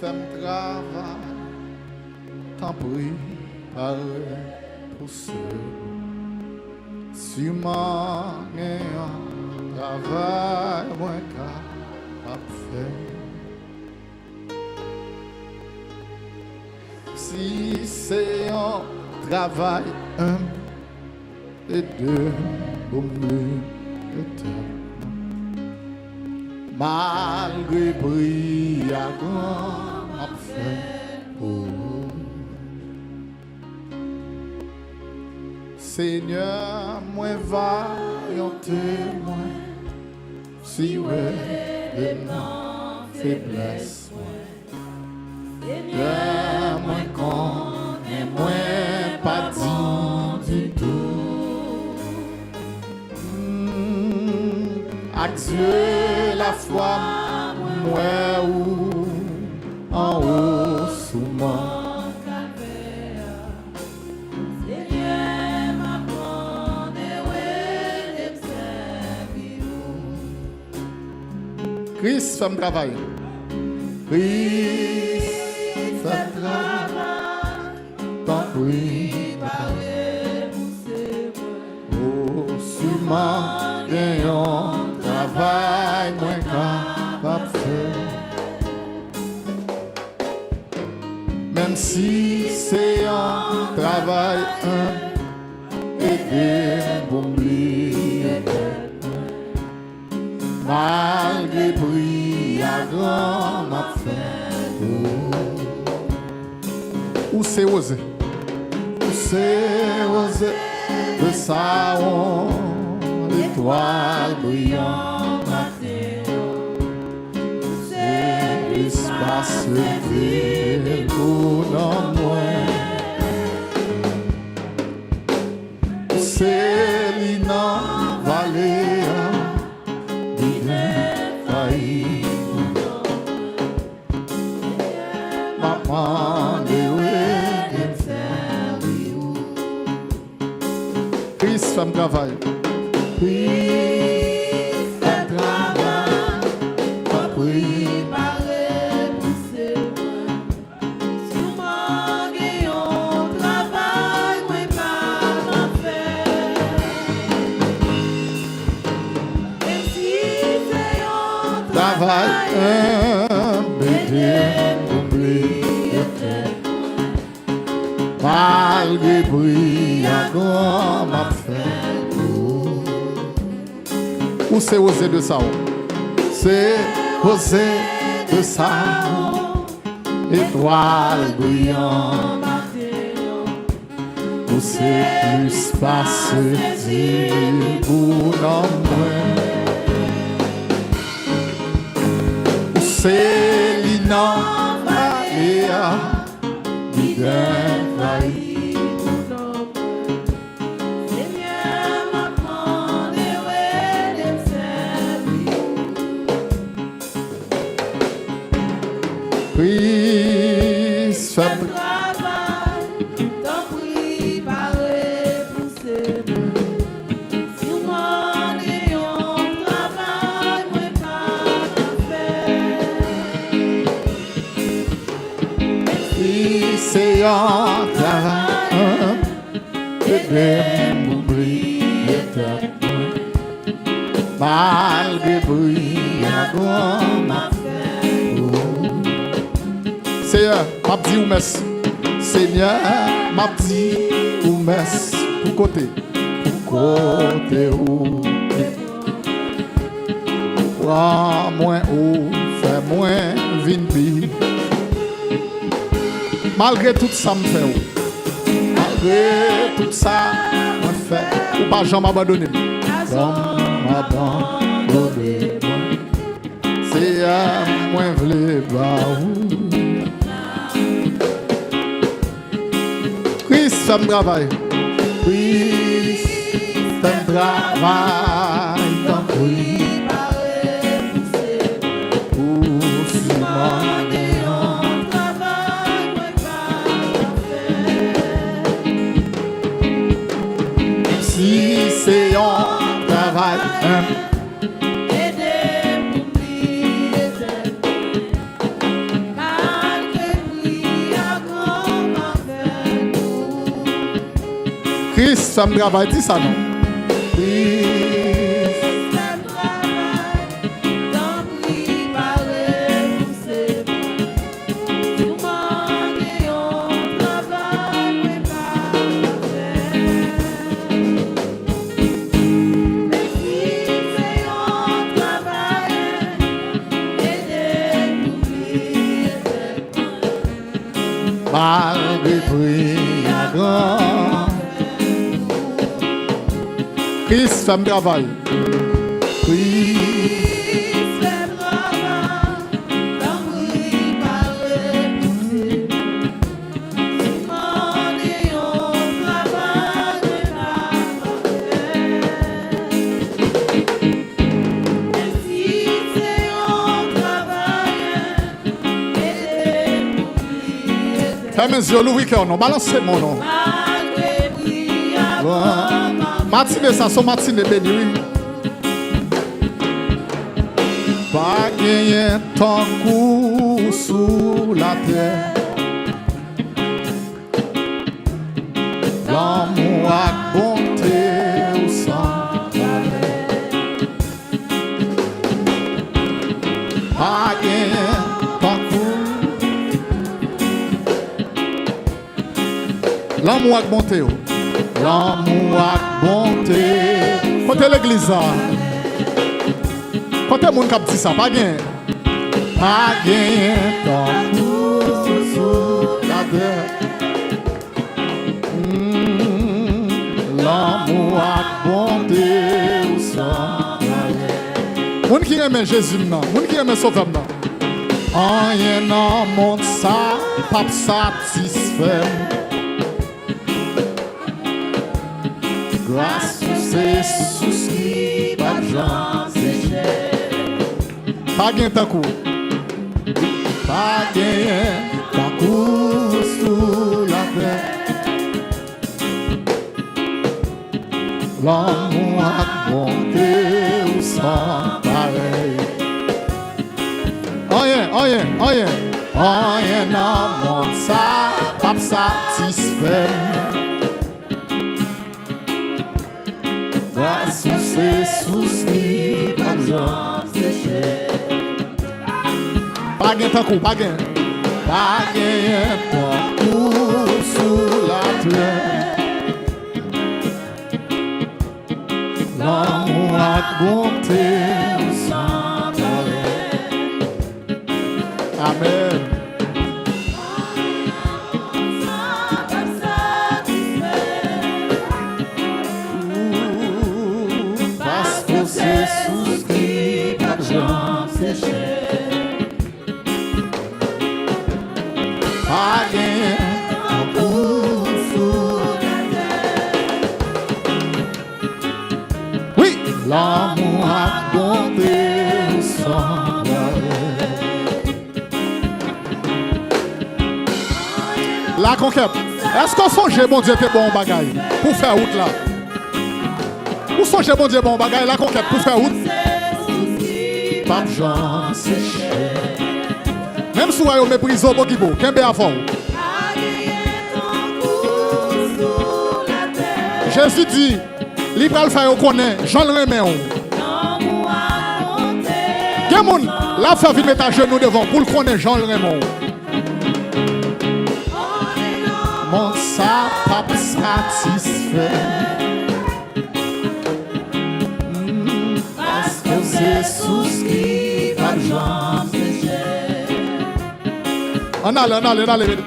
fais-moi travail, t'en prie, par pour ceux. Sûrement, un travail, moins capable de faire. Si c'est un travail, un et deux, pour mieux peut-être. Malgré prix à grand fait pour Seigneur, moi va un témoin si ouais de ma faiblesse. Seigneur, moi connais moi pas dit du tout. À Dieu la foi, moi ou en haut sous moi. Seigneur, m'apprendre où Christ fait un travail. Christ fait un travail. Tant pis, oh, sûrement, gagnant. Travail moins capable de faire. Même si c'est un travail aider pour m'oublier. Malgré prix à grand m'a fait. Où c'est osé? Où c'est osé de ça l'étoile brillante matin, c'est l'espace vide pour moi. C'est l'inan vallée, divin failli. Maman de Christ fait un travail. Christ fait un travail, pas préparé pour ses mains. Sûrement qu'il y a un travail, mais pas à faire. Même si c'est un travail, bébé, oublié tête. Malgré prix, à grand m'a fait. Où c'est osé de ça? C'est osé de ça. Étoile brillante. Où c'est plus passé pour l'homme. Où c'est l'inan divin failli. Christ fait un travail, t'en prie, parler pour ses mains. Sûrement, il y a un travail, moi pas à faire. Si c'est un travail, aider m'oublier tellement. Malgré bruit, à grand m'a fait. Seigneur, m'a dit ou messe. Seigneur, m'a dit ou messe. Pour côté. Pour côté ou. Prends moins haut, fais moins vinpi. Malgré tout ça me fait. Malgré tout ça me fait. Ou pas jamais m'abandonner. Jamais m'abandonner. Seigneur, moi v'lais pas ou. Christ fait un travail. Christ fait un travail. T'en prie. Pour demander un travail. Si c'est un travail. Aider pour oublier. Christ, ça me travaille, dis ça non. Malgré prix à grand, Christ fait me travail. Christ fait me travail, comme lui parler poussé. Souvent on travaille de la et si c'est on travaille, fais mes yeux l'ouvrir cœur, non, balancez mon nom. Matinée, ça sont matinée bénie, oui. Pas gagner ton coup sous la terre. L'amour a bonté au sang. Pas gagner ton coup. L'amour a bonté. L'amour a bonté. Côté l'église, côté mon cap dit ça, pas bien. Pas bien, ton coup sous la terre. L'amour a bonté au sang. Moun qui aime Jésus, moun qui aime Sauveur, rien dans le monde ça, pas satisfait. Grâce à ces soucis, pas de gens séchés. Pas gain ta coup. Pas gain ta coup sous la terre. L'amour a monté au sang pareil. Rien dans le monde ça, pas satisfait. Grâce à ces soucis, pas de gens séchés. Pas gain ta coup, pas gain. Pas gain ta coup sous la terre. L'amour a bonté au sang pareil. Amen. C'est souscrit par gens séchés. Pas gain un coup sous la terre. Oui, l'amour a bonté au sang. La conquête. Est-ce qu'on songe bon Dieu était bon bagaille pour faire route là? Où sont les bon Dieu bon bagaille la conquête pour faire route? Pas de gens séchés. Même si vous avez méprisé au Bokibo, qu'un bé à fond. Jésus dit, libre à le faire, on connaît, Jean le remet. Quelqu'un la fait vite mettre à genoux devant pour le connaître, Jean le remet. Mon ça pas satisfait. C'est souscrit par gens séchés. On allez.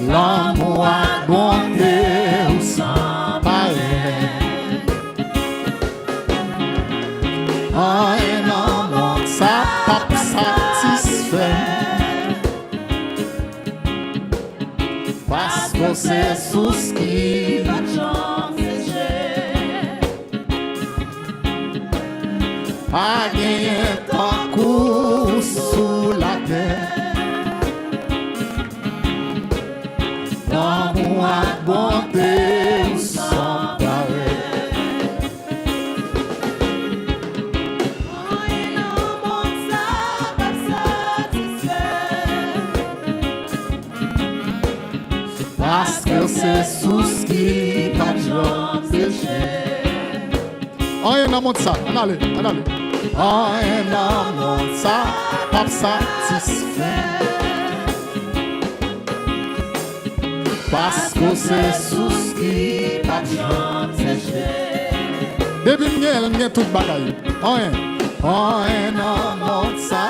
L'amour a bonté au sang pareil. Un amour ça pas satisfait. Parce que c'est souscrit par gens séchés. Pas gagner ton coup sous la terre. L'amour a bonté au sang pareil. jambes séchées. Rien dans le monde ça. On allez. Rien dans le monde ça. Pas satisfait. Parce que c'est sous qui pas de jambes séchées. Depuis miel, miel tout bagaille. Rien dans le monde ça.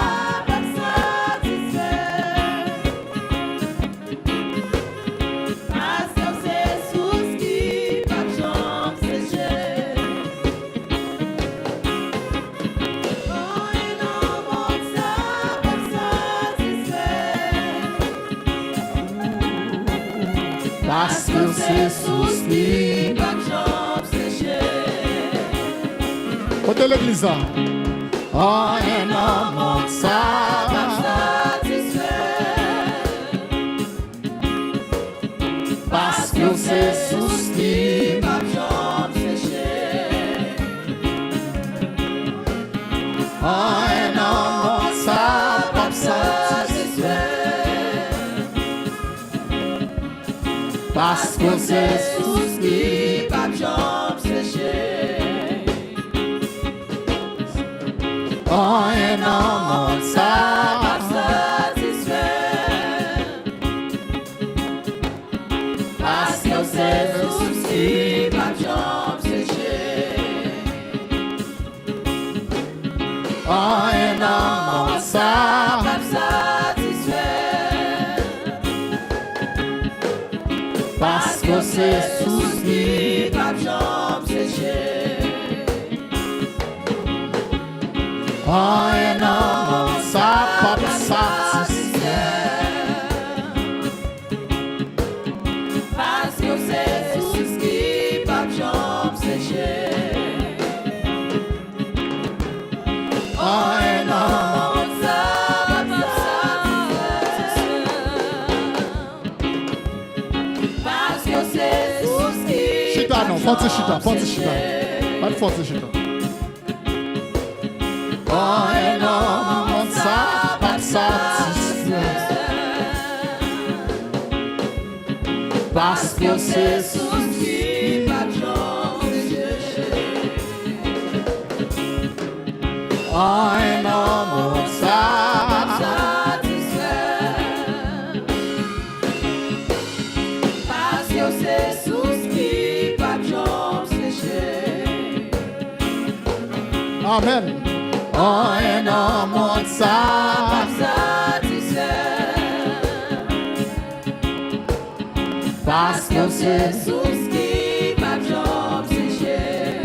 Parce que c'est sous qui pas de jambes séchées. côté l'église là. Rien dans le monde ça. Parce que c'est sous qui pas de jambes séchées. rien dans le monde ça. Pas satisfait. Parce que c'est sous qui pas de jambes séchées. rien dans le monde ça. Pas satisfait. Parce que c'est sous qui pas de jambes séchées. Rien dans le monde ça. Pas satisfait. Parce que c'est sous qui pas de jambes séchées. rien dans le monde ça. Pas satisfait. Parce que c'est sous qui pas de jambes séchées. Rien dans le monde. Parce que c'est sous qui Chita non, forte chita. Pas de forte chita. Rien dans le monde ça. Pas satisfait. Parce que c'est sous qui pas de jambes séchées. rien dans le monde ça. Parce que c'est sous qui pas de jambes séchées. Amen. Rien dans le monde ça. Parce que c'est Sous qui pas de jambes séchées.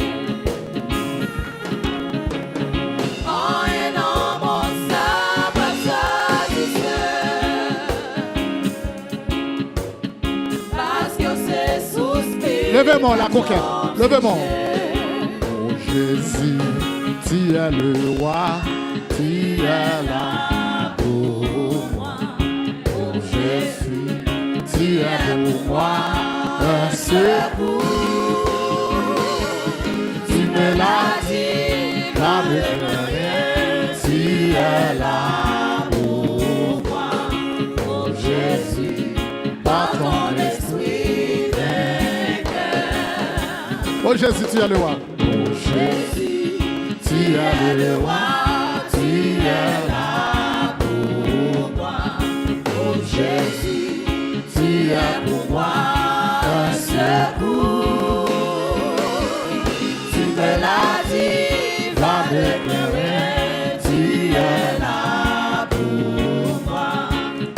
Rien dans le monde ça pas satisfait. Parce que c'est sous qui levez-moi la conquête. Levez-moi. Oh Jésus, tu es le roi. Tu es là pour moi. Oh Jésus, tu es pour moi un secours. Tu me l'as dit, avec rien. Tu es là pour moi. Oh Jésus, par ton esprit vainqueur. Oh Jésus, tu es le roi. Oh Jésus, tu es le roi. Tu es là pour moi. Oh Jésus, tu es pour moi un secours. Tu me l'as dit, va me pleurer. Tu es là pour moi.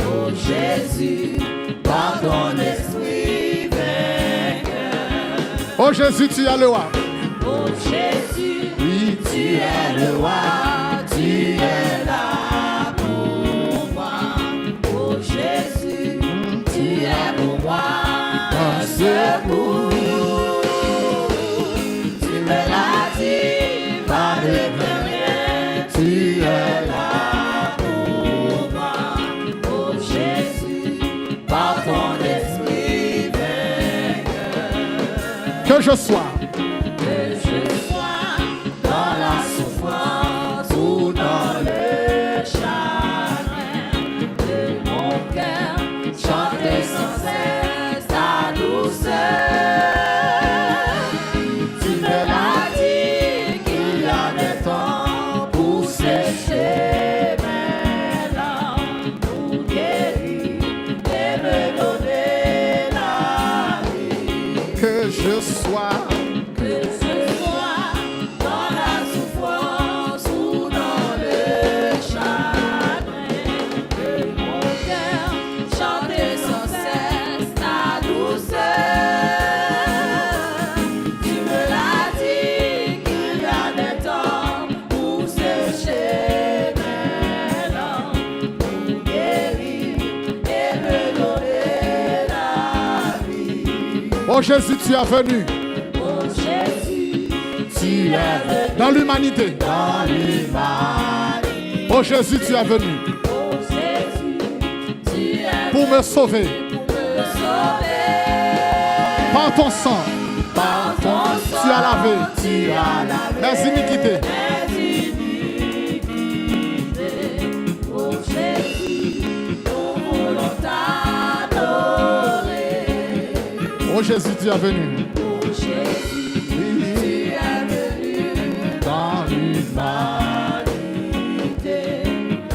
Oh Jésus, par ton esprit vainqueur. Oh Jésus, tu es le roi. Oh Jésus, Oui, tu es le roi. tu es là pour moi. Oh Jésus, tu es pour moi un secours. Tu me l'as dit, va me pleurer. Tu es Là pour moi. Oh Jésus, par ton esprit vainqueur. que je sois. Que je sois dans la souffrance ou dans le chagrin de mon cœur, chanter sans cesse ta douceur. soit dans la souffrance ou dans le chagrin, que mon cœur chante sans cesse ta douceur. Tu me l'as dit qu'il y a des temps pour sécher mes larmes, pour guérir et me donner la vie. Oh Jésus, tu es venu Oh Jésus, tu es venu dans l'humanité. dans l'humanité. Oh Jésus, tu es venu Oh Jésus, tu es pour me sauver pour me sauver. par ton sang. Par ton sang, Tu as lavé tu as lavé mes iniquités. mes iniquités. Oh Jésus, nous voulons t'adorer. Oh Jésus, tu es venu Oh Jésus, tu es venu dans l'humanité.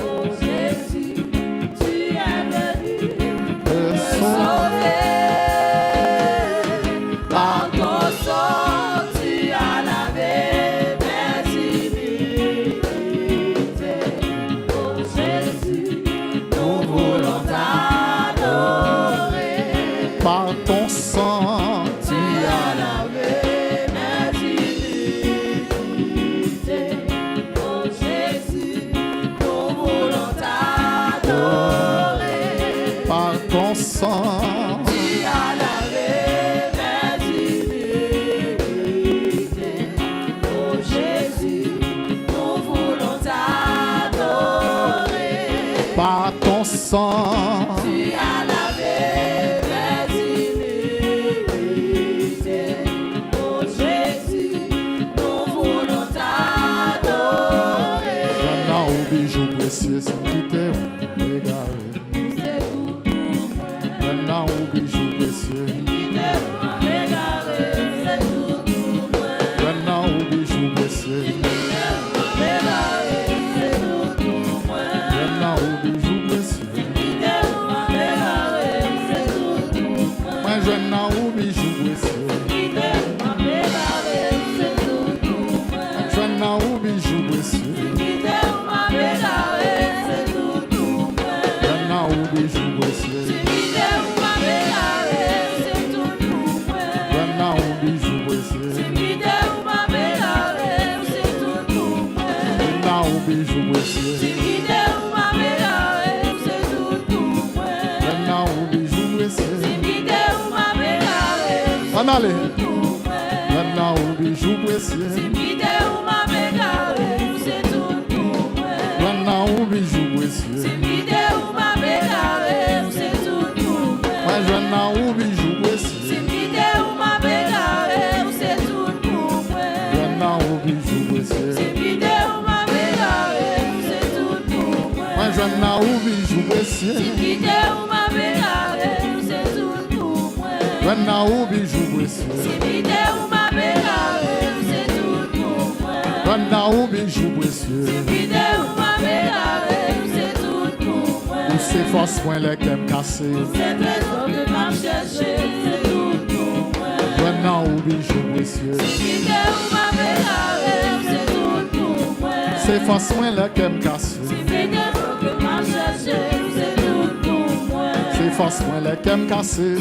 Oh Jésus, tu es venu me sauver. sauver. Par ton sang, tu as lavé mes iniquités. Oh Jésus, nous voulons t'adorer. Par ton sang. Tu as lavé mes iniquités. Oh Jésus, nous voulons t'adorer. Par ton sang. Tu as lavé mes iniquités. Oh Jésus, nous voulons t'adorer. Par ton sang. Tu as lavé mes iniquités. Oh Jésus, nous voulons t'adorer. Maintenant au bijou précieux, c'est qui t'est égaré. C'est tout pour moi. Maintenant au bijou précieux. C'est tout pour moi. Maintenant au bijou précieux. C'est tout pour moi. Maintenant au bijou précieux. C'est tout pour moi. Moi je n'en au bijou précieux. C'est tout pour moi. Je n'en au bijou précieux. C'est tout pour moi. Je n'en au bijou précieux. C'est tout pour moi. Je n'en au bijou précieux. Je n'en au bijou précieux. Je n'en au bijou précieux. En allez. Maintenant au bijou précieux. Maintenant au bijou précieux. Moi je n'en au bijou précieux. Je n'en au bijou précieux. Moi je n'en au bijou précieux. Je n'en au bijou précieux. Je n'en au bijou précieux. Ou c'est force point les qu'aime casser. Je n'en au bijou précieux. C'est force point les qu'aime casser. C'est force point les qu'aime casser.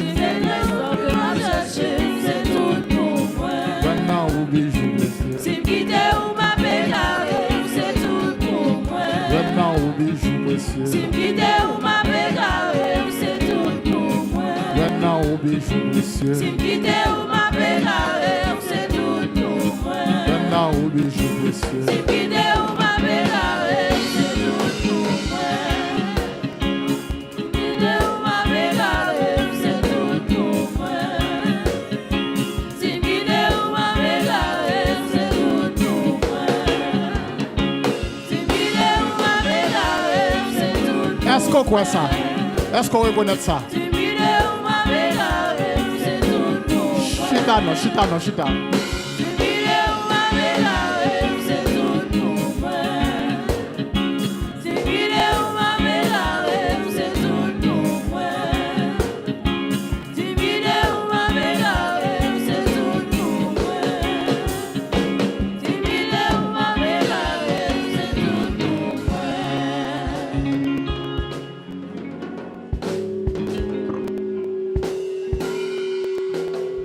Je n'en au bijou précieux. Je n'en au bijou précieux. Je n'en au bijou précieux. Je n'en au bijou précieux. Est-ce qu'on croit ça? Est-ce qu'on reconnaît ça? Chita non, chita non, chita.